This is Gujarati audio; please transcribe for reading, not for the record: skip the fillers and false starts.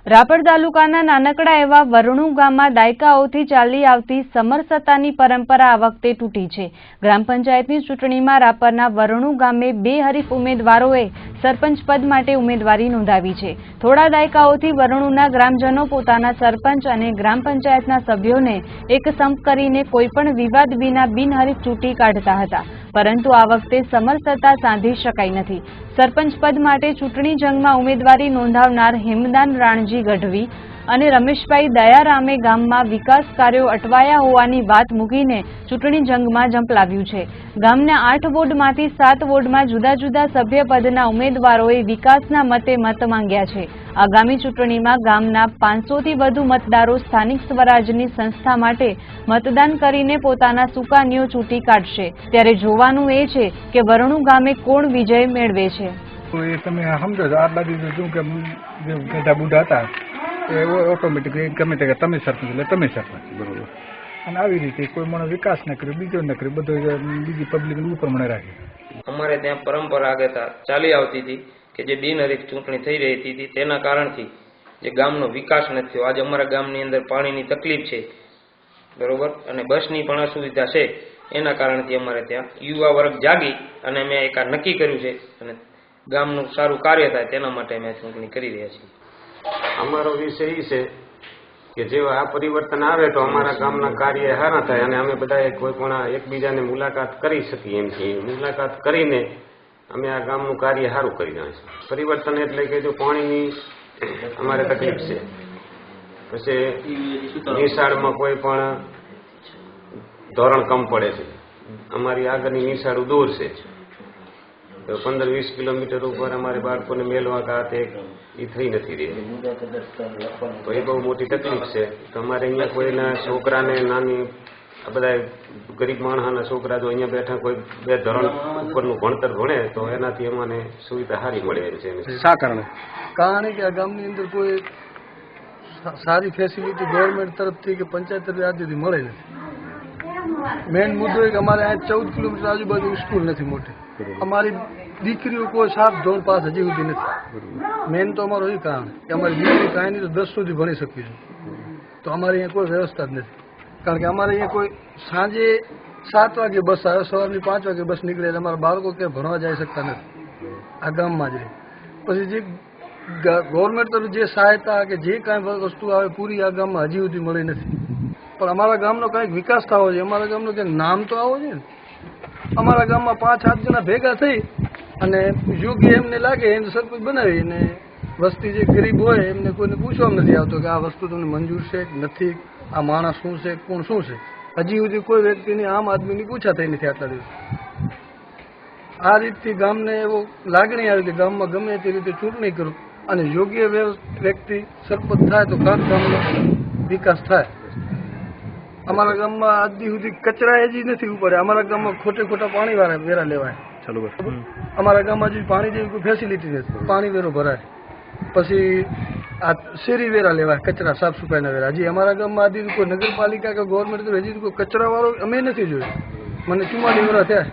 રાપર તાલુકાના નાનકડા એવા વરણુ ગામમાં દાયકાઓથી ચાલી આવતી સમરસતાની પરંપરા આ વખતે તૂટી છે। ગ્રામ પંચાયતની ચૂંટણીમાં રાપરના વરણુ ગામે બે હરીફ ઉમેદવારોએ સરપંચ પદ માટે ઉમેદવારી નોંધાવી છે। થોડા દાયકાઓથી વરણુના ગ્રામજનો પોતાના સરપંચ અને ગ્રામ પંચાયતના સભ્યોને એક સંપ કરીને કોઈપણ વિવાદ વિના બિનહરીફ ચૂંટી કાઢતા હતા, પરંતુ આ વખતે સમરસતા સાંધી શકાઈ નથી। સરપંચ પદ માટે ચૂંટણી જંગમાં ઉમેદવારી નોંધાવનાર હેમદાન રાણજી ગઢવી અને રમેશભાઈ દયારામે ગામમાં વિકાસ કાર્યો અટવાયા હોવાની વાત મૂકીને ચૂંટણી જંગમાં ઝંપલાવ્યું છે। ગામના 8 વોર્ડમાંથી 7 વોર્ડમાં જુદા જુદા સભ્યપદના ઉમેદવારોએ વિકાસના મતે મત માંગ્યા છે। આગામી ચૂંટણીમાં ગામના 500થી વધુ મતદારો સ્થાનિક સ્વરાજની સંસ્થા માટે મતદાન કરીને પોતાના સુકાનીઓ ચૂંટી કાઢશે। ત્યારે જોવાનું એ છે કે વરણુ ગામે કોણ વિજય મેળવે છે। તમે સમજો છો, આ બાજુ શું કે ગઢા બુઢા હતા ઓટોમેટિક ગમે તે તમે સરપંચ એટલે તમે સરપંચ, બરોબર। અને આવી રીતે કોઈ મને વિકાસ ન કર્યો, બીજો ન કર્યો, બધો બીજી પબ્લિક ઉપર મને રાખી। અમારે ત્યાં પરંપરાગત ચાલી આવતી હતી કે જે બિનહરીફ ચૂંટણી થઈ રહી હતી તેના કારણથી જે ગામનો વિકાસ નથી થયો। આજે અમારા ગામની અંદર પાણીની તકલીફ છે, બરોબર, અને બસની પણ અસુવિધા છે। એના કારણથી અમારે ત્યાં યુવા વર્ગ જાગી અને અમે એક નક્કી કર્યું છે અને ગામનું સારું કાર્ય થાય તેના માટે અમે ચૂંટણી કરી રહ્યા છીએ। અમારો વિષય એ છે કે જેવા આ પરિવર્તન આવે તો અમારા ગામના કાર્ય સારા થાય અને અમે બધા કોઈ પણ એકબીજાને મુલાકાત કરી શકીએ એમ છીએ। મુલાકાત કરીને અમે આ ગામનું કાર્ય સારું કરી નાખીશું। પરિવર્તન એટલે કે જો પાણીની અમારે તકલીફ છે, પછી નિશાળમાં કોઈ પણ ધોરણ કમ પડે છે, અમારી આગળની નિશાળો દૂર છે, 15-20 કિલોમીટર ઉપર અમારે બાળકોને મેળવા કાતે એ થઈ નથી રહી, તો એ બહુ મોટી તકલીફ છે। તો અમારે અહીંયા કોઈના છોકરાને નાની આ બધા ગરીબ માણસના છોકરા જો અહીંયા બેઠા કોઈ 2 ધોરણ ઉપરનું ભણતર ભણે તો એનાથી અમને સુવિધા સારી મળે એમ છે। શા કારણે? કારણ કે આ ગામની અંદર કોઈ સારી ફેસિલિટી ગવર્મેન્ટ તરફથી કે પંચાયત તરફથી આજ સુધી મળે નથી। મેઇન મુદ્દો એ કે અમારે આ 14 કિલોમીટર આજુબાજુ સ્કૂલ નથી મોટી, અમારી દીકરીઓ કોઈ સાફ ધોરણ પાસ હજી સુધી નથી। મેઇન તો અમારો એ કારણ કે અમારી દીકરી કાંઈ નહીં તો 10 સુધી ભણી શકીશું, તો અમારે અહીંયા કોઈ વ્યવસ્થા જ નથી। કારણ કે અમારે અહીંયા કોઈ સાંજે 7 વાગે બસ આવે, સવારની 5 વાગે બસ નીકળે, એટલે અમારા બાળકો ક્યાંય ભણવા જઈ શકતા નથી, આ ગામમાં જ રહે। પછી જે ગવર્મેન્ટ તરફ જે સહાયતા કે જે કાંઈ વસ્તુ આવે પૂરી આ ગામમાં હજી સુધી મળી નથી। પણ અમારા ગામનો કાંઈક વિકાસ થવો જોઈએ, અમારા ગામનો ક્યાંક નામ તો આવવો જોઈએ ને। અમારા ગામમાં 5-7 જણા ભેગા થઈ અને યોગ્ય એમને લાગે એને સરપંચ બનાવી, અને વસ્તી જે ગરીબ હોય એમને કોઈને પૂછવામાં નથી આવતો કે આ વસ્તુ તમને મંજૂર છે કે નથી, આ માણસ શું છે, કોણ શું છે, હજી સુધી કોઈ વ્યક્તિની આમ આદમીની પૂછા થઈ નથી આટલા દિવસ। આ રીતથી ગામને એવો લાગણી આવી કે ગામમાં ગમે તે રીતે ચૂંટણી કરું અને યોગ્ય વ્યક્તિ સરપંચ થાય તો ગામનો વિકાસ થાય। અમારા ગામમાં આજ સુધી કચરા હજી નથી ઉપાડ્યા, અમારા ગામમાં ખોટા પાણી વાળા વેરા લેવાય, અમારા ગામમાં હજી પાણી જેવી કોઈ ફેસિલિટી નથી, પાણી વેરો ભરાય, પછી આ શેરી વેરા લેવાય, કચરા સાફ સફાઈના વેરા। હજી અમારા ગામમાં હજી કોઈ નગરપાલિકા કે ગવર્મેન્ટ હજી કોઈ કચરા વાળો અમે નથી જોયું, મને 44 વર્ષ થયા।